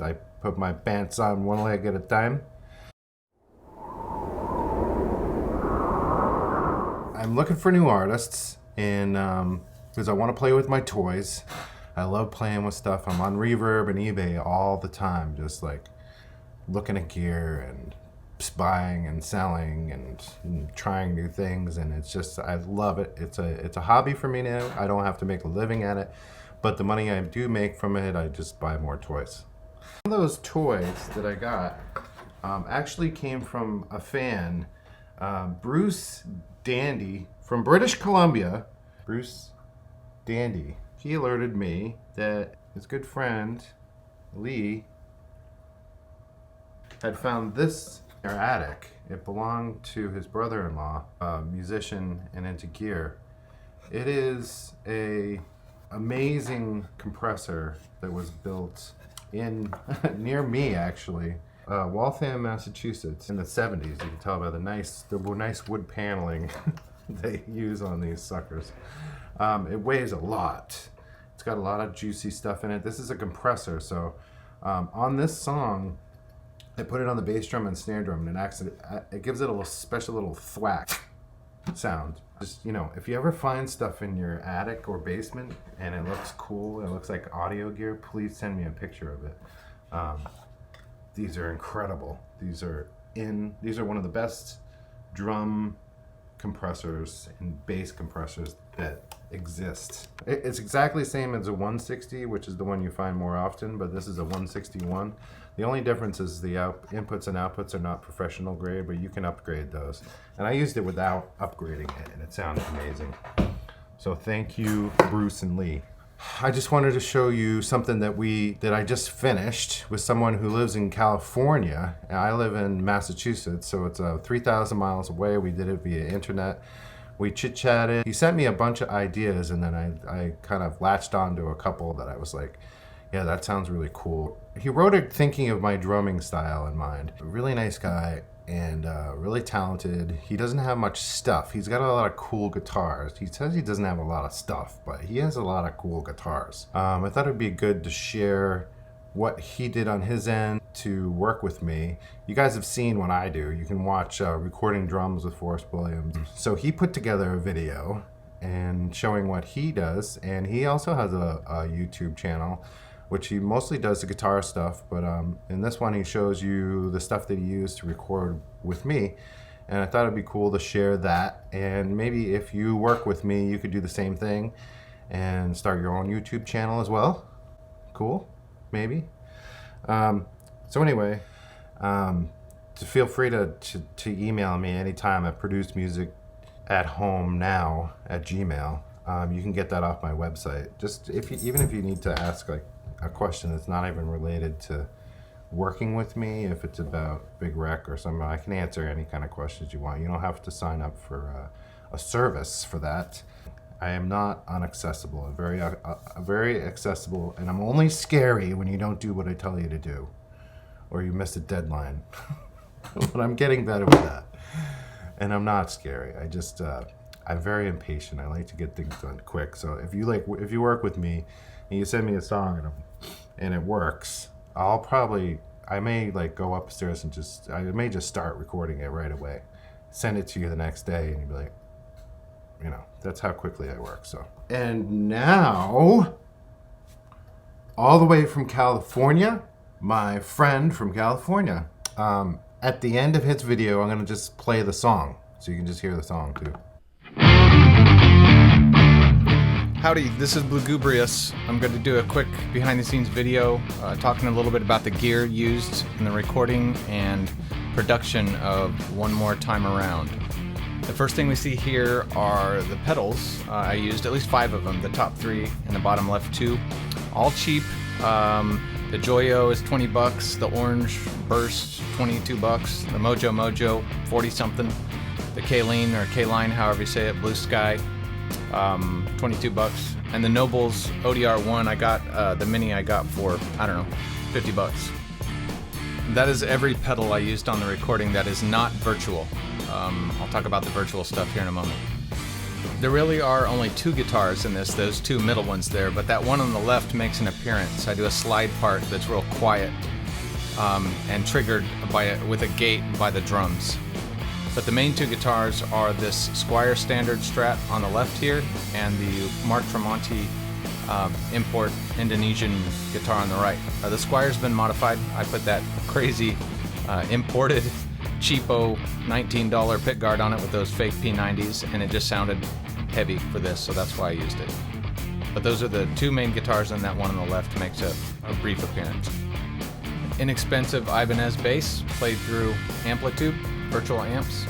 I put my pants on one leg at a time. I'm looking for new artists, and because I want to play with my toys. I love playing with stuff. I'm on Reverb and eBay all the time, just like looking at gear and buying and selling and trying new things, and it's just, I love it. It's a hobby for me now. I don't have to make a living at it, but the money I do make from it, I just buy more toys. One of those toys that I got actually came from a fan, Bruce Dandy from British Columbia. Bruce Dandy. He alerted me that his good friend Lee had found this in our attic. It belonged to his brother-in-law, a musician and into gear. It is a amazing compressor that was built in near me, actually, Waltham, Massachusetts, in the 70s. You can tell by the nice wood paneling they use on these suckers. It weighs a lot. It's got a lot of juicy stuff in it. This is a compressor, so on this song, I put it on the bass drum and snare drum, and it gives it a little special little thwack sound. Just, you know, if you ever find stuff in your attic or basement and it looks cool, it looks like audio gear, please send me a picture of it. These are incredible. These are one of the best drum compressors and bass compressors that exist. It's exactly the same as a 160, which is the one you find more often, but this is a 161. The only difference is the inputs and outputs are not professional grade, but you can upgrade those. And I used it without upgrading it, and it sounds amazing. So thank you, Bruce and Lee. I just wanted to show you something that I just finished with someone who lives in California. And I live in Massachusetts, so it's 3,000 miles away. We did it via internet. We chit-chatted. He sent me a bunch of ideas, and then I kind of latched onto a couple that I was like, yeah, that sounds really cool. He wrote it thinking of my drumming style in mind. A really nice guy and really talented. He doesn't have much stuff. He's got a lot of cool guitars. He says he doesn't have a lot of stuff, but he has a lot of cool guitars. I thought it'd be good to share what he did on his end to work with me. You guys have seen what I do. You can watch Recording Drums with Forrest Williams. So he put together a video and showing what he does, and he also has a YouTube channel which he mostly does the guitar stuff, but in this one he shows you the stuff that he used to record with me, and I thought it'd be cool to share that, and maybe if you work with me you could do the same thing and start your own YouTube channel as well. Cool, maybe. So anyway, feel free to email me anytime at producemusicathomenow@gmail. You can get that off my website. Just even if you need to ask like a question that's not even related to working with me, if it's about Big Rec or something, I can answer any kind of questions you want. You don't have to sign up for a service for that. I am not unaccessible. I'm very accessible, and I'm only scary when you don't do what I tell you to do or you miss a deadline. But I'm getting better with that, and I'm not scary. I'm very impatient. I like to get things done quick. So if you work with me and you send me a song and it works, I may like go upstairs and I may just start recording it right away, send it to you the next day, and you'd be like, you know, that's how quickly I work. So, and now, all the way from California, my friend from California. At the end of his video, I'm gonna just play the song, so you can just hear the song too. Howdy, this is BLUGUBRIOUS. I'm going to do a quick behind-the-scenes video talking a little bit about the gear used in the recording and production of One More Time Around. The first thing we see here are the pedals. I used at least 5 of them, the top 3 and the bottom left 2. All cheap. The Joyo is 20 bucks, the Orange Burst 22 bucks, the Mojo 40 something, the K-Line or K-Line, however you say it, Blue Sky, 22 bucks, and the Nobles ODR1 I got, the Mini I got for, I don't know, 50 bucks. That is every pedal I used on the recording that is not virtual. I'll talk about the virtual stuff here in a moment. There really are only 2 guitars in this, those 2 middle ones there, but that one on the left makes an appearance. I do a slide part that's real quiet and triggered with a gate by the drums. But the main 2 guitars are this Squier Standard Strat on the left here and the Mark Tremonti import Indonesian guitar on the right. The Squire's been modified. I put that crazy imported cheapo $19 pickguard on it with those fake P90s, and it just sounded heavy for this, so that's why I used it. But those are the 2 main guitars, and that one on the left makes a brief appearance. Inexpensive Ibanez bass played through amplitube, virtual amps.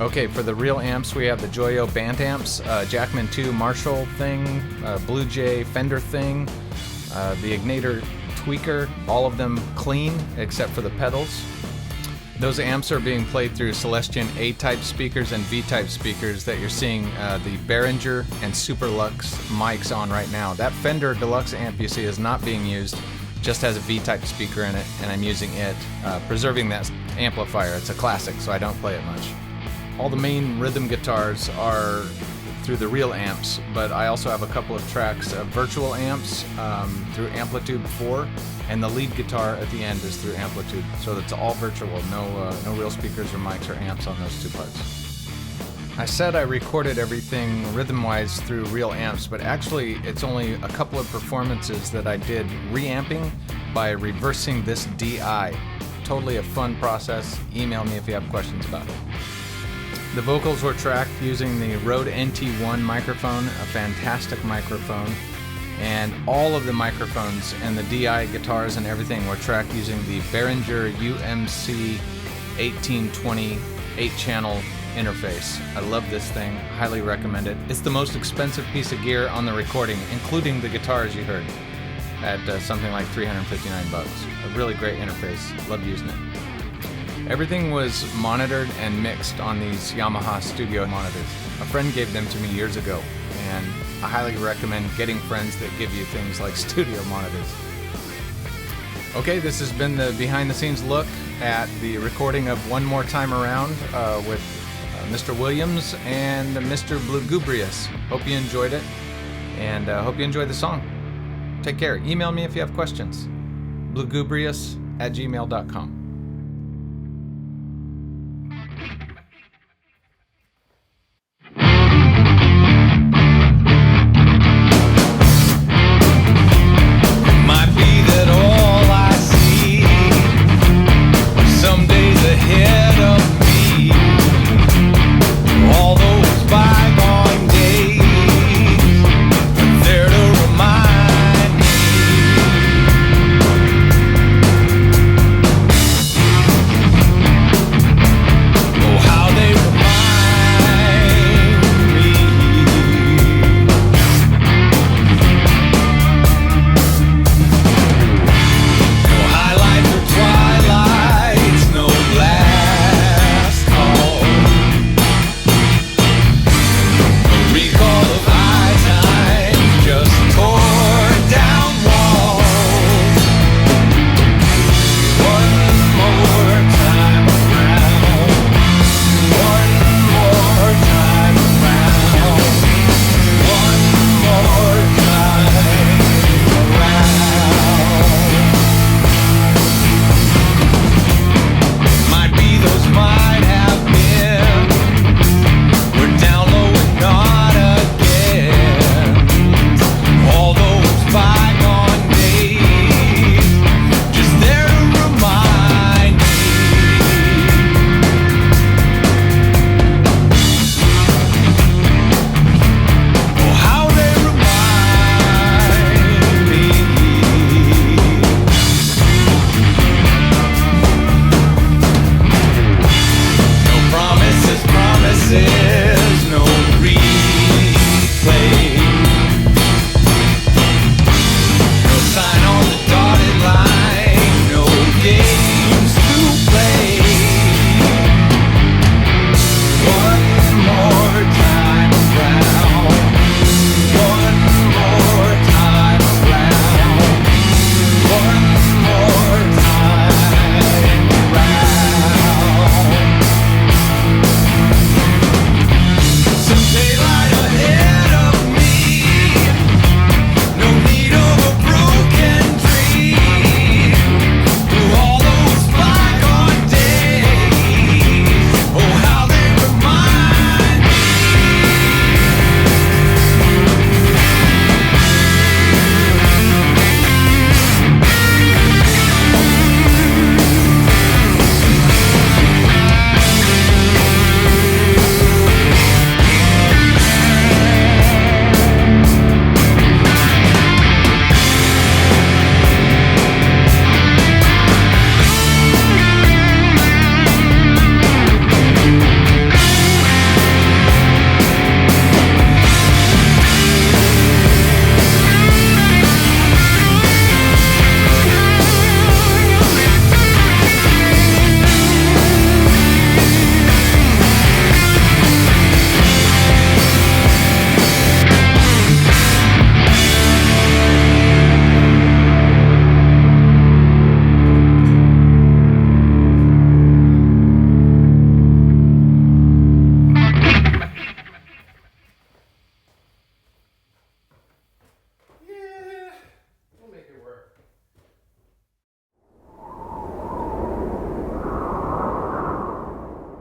Okay, for the real amps, we have the Joyo band amps, Jackman 2 Marshall thing, Blue Jay Fender thing, the Ignator tweaker, all of them clean except for the pedals. Those amps are being played through Celestion A-type speakers and V-type speakers that you're seeing the Behringer and Superlux mics on right now. That Fender Deluxe amp you see is not being used, just has a V-type speaker in it, and I'm using it, preserving that amplifier. It's a classic, so I don't play it much. All the main rhythm guitars are through the real amps, but I also have a couple of tracks of virtual amps through Amplitube 4, and the lead guitar at the end is through Amplitube. So it's all virtual, no real speakers or mics or amps on those 2 parts. I said I recorded everything rhythm-wise through real amps, but actually it's only a couple of performances that I did reamping by reversing this DI. Totally a fun process. Email me if you have questions about it. The vocals were tracked using the Rode NT1 microphone, a fantastic microphone, and all of the microphones and the DI guitars and everything were tracked using the Behringer UMC 1820 8-channel interface. I love this thing, highly recommend it. It's the most expensive piece of gear on the recording, including the guitars you heard, at something like $359 bucks. A really great interface, love using it. Everything was monitored and mixed on these Yamaha studio monitors. A friend gave them to me years ago, and I highly recommend getting friends that give you things like studio monitors. Okay, this has been the behind the scenes look at the recording of One More Time Around with Mr. Williams and Mr. Blugubrious. Hope you enjoyed it, and hope you enjoyed the song. Take care. Email me if you have questions. blugubrious@gmail.com.